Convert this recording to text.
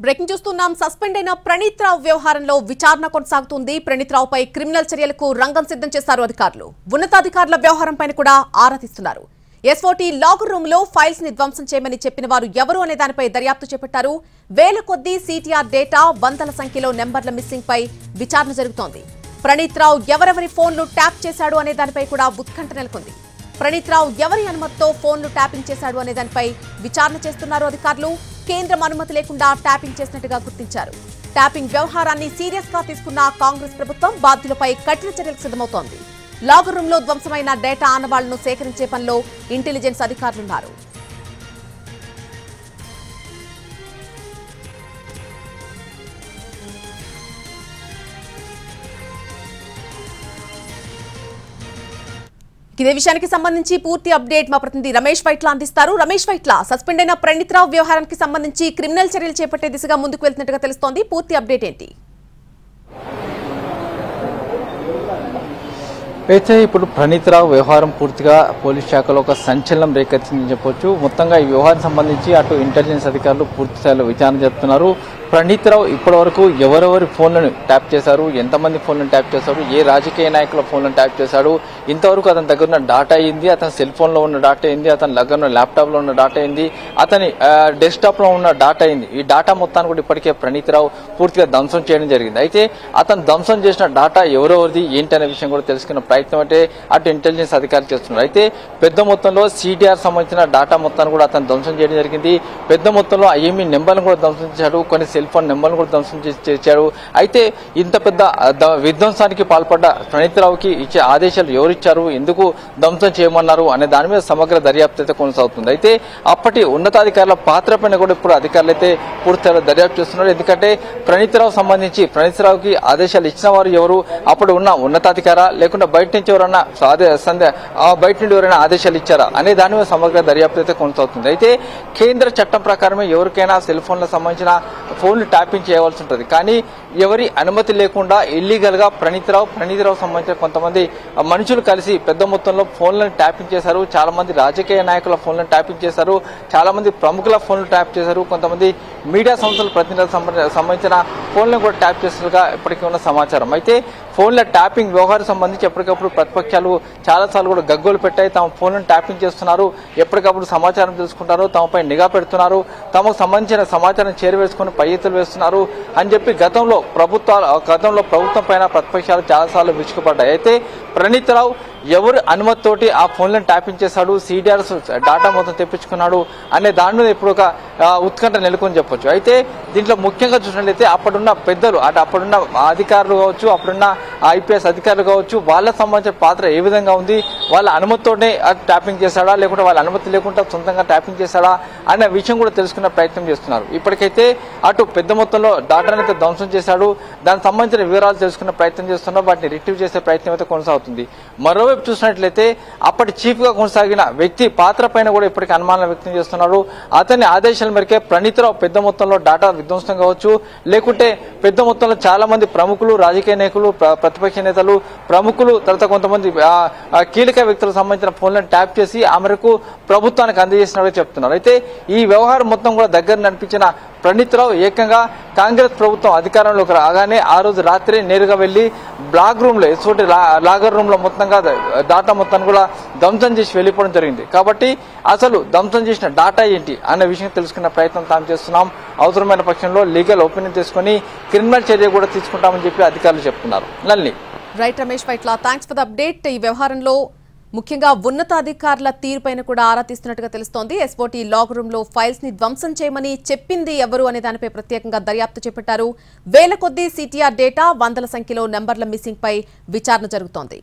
Breaking చూస్తున్నాం. Suspend అయిన ప్రణీత్ రావు వ్యవహారంలో విచారణ కొనసాగుతుంది. ప్రణీత్ రావుపై క్రిమినల్ చర్యలకు రంగం సిద్ధం చేశారు అధికారులు. ఉన్నతాధికారుల వ్యవహారంపై కూడా ఆరా తీస్తున్నారు. ఎస్ఓటీ లాగర్ రూమ్ లో ఫైల్స్ ని ధ్వంసం చేయమని చెప్పిన వారు ఎవరు అనే దానిపై దర్యాప్తు చేపట్టారు. వేల కొద్దీ సిటిఆర్ డేటా, వందల సంఖ్యలో నెంబర్ల మిస్సింగ్ పై విచారణ జరుగుతోంది. ప్రణీత్ రావు ఎవరెవరి ఫోన్లు ట్యాప్ చేశాడు అనే దానిపై కూడా ఉత్కంఠ నెలకొంది. ప్రణీత్ రావు ఎవరి అనుమతితో ఫోన్లు ట్యాపింగ్ చేశాడు అనే దానిపై విచారణ చేస్తున్నారు అధికారులు. కేంద్రం అనుమతి లేకుండా ట్యాపింగ్ చేసినట్టుగా గుర్తించారు. ట్యాపింగ్ వ్యవహారాన్ని సీరియస్ గా తీసుకున్న కాంగ్రెస్ ప్రభుత్వం బాధ్యులపై కఠిన చర్యలకు సిద్ధమవుతోంది. లాగర్ రూమ్ లో ధ్వంసమైన డేటా ఆనవాళ్లను సేకరించే పనిలో ఇంటెలిజెన్స్ అధికారులున్నారు. ఇదే విషయానికి సంబంధించి పూర్తి అప్డేట్ మా ప్రతినిధి రమేష్ వైట్ల అందిస్తారు. రమేష్ వైట్ల, సస్పెండ్ అయిన ప్రణీత్ రావు వ్యవహారానికి సంబంధించి క్రిమినల్ చర్యలు చేపట్టే దిశగా ముందుకు వెళ్తున్నట్టుగా తెలుస్తోంది. పూర్తి అప్డేట్ ఏంటి? అయితే ఇప్పుడు ప్రణీత్ రావు వ్యవహారం పూర్తిగా పోలీస్ శాఖలో ఒక సంచలనం రేకెత్తిందని చెప్పొచ్చు. మొత్తంగా ఈ వ్యవహారం సంబంధించి అటు ఇంటెలిజెన్స్ అధికారులు పూర్తి స్థాయిలో విచారణ జరుపుతున్నారు. ప్రణీత్ రావు ఇప్పటివరకు ఎవరెవరి ఫోన్లను ట్యాప్ చేశారు, ఎంతమంది ఫోన్లను ట్యాప్ చేశారు, ఏ రాజకీయ నాయకుల ఫోన్లను ట్యాప్ చేశాడు, ఇంతవరకు అతని దగ్గర ఉన్న డాటా అయింది, అతని సెల్ ఫోన్లో ఉన్న డాటా అయింది, అతని దగ్గర ఉన్న ల్యాప్టాప్లో ఉన్న డాటా అయింది, అతని డెస్క్టాప్లో ఉన్న డాటా అయింది. ఈ డాటా మొత్తాన్ని కూడా ఇప్పటికే ప్రణీత్ రావు పూర్తిగా ధ్వంసం చేయడం జరిగింది. అయితే అతను ధ్వంసం చేసిన డాటా ఎవరెవరిది ఏంటి అనే విషయం కూడా తెలుసుకున్న ప్రయత్నం అంటే అటు ఇంటెలిజెన్స్ అధికారులు చేస్తున్నారు. అయితే పెద్ద మొత్తంలో సిటిఆర్ సంబంధించిన డాటా మొత్తాన్ని కూడా అతను ధ్వంసం చేయడం జరిగింది. పెద్ద మొత్తంలో ఐఎంఈ నెంబర్లను కూడా ధ్వంసం చేశాడు, కొన్ని సెల్ ఫోన్ నెంబర్ను కూడా ధ్వంసం చేశాడు. అయితే ఇంత పెద్ద విధ్వంసానికి పాల్పడ్డ ప్రణీత్ రావుకి ఇచ్చే ఆదేశాలు ఎవరిచ్చారు, ఎందుకు ధ్వంసం చేయమన్నారు అనే దాని మీద సమగ్ర దర్యాప్తు అయితే కొనసాగుతుంది. అయితే అప్పటి ఉన్నతాధికారుల పాత్ర పైన కూడా ఇప్పుడు అధికారులు అయితే పూర్తిగా దర్యాప్తు చేస్తున్నారు. ఎందుకంటే ప్రణీత్ రావు సంబంధించి ప్రణీత్ రావుకి ఆదేశాలు ఇచ్చిన వారు ఎవరు, అప్పుడు ఉన్న ఉన్నతాధికారా లేకుండా బయట నుంచి ఎవరన్నా బయట నుండి ఎవరైనా ఆదేశాలు ఇచ్చారా అనే దాని మీద సమగ్ర దర్యాప్తు అయితే కొనసాగుతుంది. అయితే కేంద్ర చట్టం ప్రకారమే ఎవరికైనా సెల్ ఫోన్లకు సంబంధించిన ఫోన్లు ట్యాపింగ్ చేయవలసి ఉంటుంది. కానీ ఎవరి అనుమతి లేకుండా ఇల్లీగల్ గా ప్రణీత్ రావు సంబంధించిన కొంతమంది మనుషులు కలిసి పెద్ద మొత్తంలో ఫోన్లను ట్యాపింగ్ చేశారు. చాలా మంది రాజకీయ నాయకుల ఫోన్లను ట్యాపింగ్ చేశారు, చాలా మంది ప్రముఖుల ఫోన్లు ట్యాప్ చేశారు, కొంతమంది మీడియా సంస్థల ప్రతినిధులకు సంబంధించిన ఫోన్లను కూడా ట్యాప్ చేసినట్టుగా ఇప్పటికీ ఉన్న సమాచారం. అయితే ఫోన్ల ట్యాపింగ్ వ్యవహారం సంబంధించి ఎప్పటికప్పుడు ప్రతిపక్షాలు చాలాసార్లు కూడా గగ్గోలు పెట్టాయి. తమ ఫోన్లను ట్యాపింగ్ చేస్తున్నారు, ఎప్పటికప్పుడు సమాచారం తెలుసుకుంటారు, తమపై నిఘా పెడుతున్నారు, తమకు సంబంధించిన సమాచారం చేరవేసుకుని పై ఎత్తులు వేస్తున్నారు అని చెప్పి గతంలో ప్రభుత్వం పైన ప్రతిపక్షాలు చాలాసార్లు విరుచుకుపడ్డాయి. అయితే ప్రణీత్ రావు ఎవరు అనుమతితోటి ఆ ఫోన్లను ట్యాపింగ్ చేశాడు, సిడిఆర్ డాటా మొత్తం తెప్పించుకున్నాడు అనే దాని మీద ఇప్పుడు ఒక ఉత్కంఠ నెలకొని చెప్పొచ్చు. అయితే దీంట్లో ముఖ్యంగా చూసినట్లయితే అప్పుడున్న పెద్దలు అప్పుడున్న అధికారులు కావచ్చు, అప్పుడున్న ఐపీఎస్ అధికారులు కావచ్చు, వాళ్ళకు సంబంధించిన పాత్ర ఏ విధంగా ఉంది, వాళ్ళ అనుమతితోనే ట్యాపింగ్ చేశాడా లేకుంటే వాళ్ళ అనుమతి లేకుండా సొంతంగా ట్యాపింగ్ చేశాడా అనే విషయం కూడా తెలుసుకునే ప్రయత్నం చేస్తున్నారు. ఇప్పటికైతే అటు పెద్ద మొత్తంలో డాటాని అయితే ధ్వంసం చేశాడు, దానికి సంబంధించిన వివరాలు తెలుసుకునే ప్రయత్నం చేస్తున్నారు, వాటిని రిట్రీవ్ చేసే ప్రయత్నం అయితే కొనసాగుతుంది. మరోవైపు చూసినట్లయితే అప్పటి చీఫ్ గా కొనసాగిన వ్యక్తి పాత్ర పైన కూడా ఇప్పటికీ అనుమానం వ్యక్తం చేస్తున్నారు. అతని ఆదేశాల మేరకే ప్రణీత్ రావు పెద్ద మొత్తంలో డాటా విధ్వంసం కావచ్చు, లేకుంటే పెద్ద మొత్తంలో చాలా మంది ప్రముఖులు, రాజకీయ నాయకులు, ప్రతిపక్ష నేతలు, ప్రముఖులు, తర్వాత కొంతమంది కీలక వ్యక్తులకు సంబంధించిన ఫోన్లను ట్యాప్ చేసి ఆ మేరకు ప్రభుత్వానికి అందజేసినట్టు చెప్తున్నారు. అయితే ఈ వ్యవహారం మొత్తం కూడా దగ్గర నడిపించిన ప్రణీత్ రావు ఏకంగా కాంగ్రెస్ ప్రభుత్వం అధికారంలోకి రాగానే ఆ రోజు రాత్రి నేరుగా వెళ్లి బ్లాక్ రూమ్ లో ఎస్ఓటీ లాగర్ రూమ్ లో మొత్తంగా డాటా మొత్తాన్ని కూడా ధ్వంసం చేసి వెళ్లిపోవడం జరిగింది. కాబట్టి అసలు ధ్వంసం చేసిన డాటా ఏంటి అనే విషయం తెలుసుకునే ప్రయత్నం తాము చేస్తున్నాం. అవసరమైన పక్షంలో లీగల్ ఒపీనియన్ తీసుకుని క్రిమినల్ చర్య కూడా తీసుకుంటామని చెప్పి అధికారులు చెప్తున్నారు. నల్లి right Ramesh Vaitla, thanks for the update. ఈ వ్యవహారంలో ముఖ్యంగా ఉన్నతాధికారుల తీరుపైన కూడా ఆరా తీస్తున్నట్టుగా తెలుస్తోంది. ఎస్ఓటీ లాగ్ రూమ్ లో ఫైల్స్ ని ధ్వంసం చేయమని చెప్పింది ఎవరు అనే దానిపై ప్రత్యేకంగా దర్యాప్తు చేపట్టారు. వేల కొద్దీ సిటిఆర్ డేటా, వందల సంఖ్యలో నెంబర్ల మిస్సింగ్ పై విచారణ జరుగుతోంది.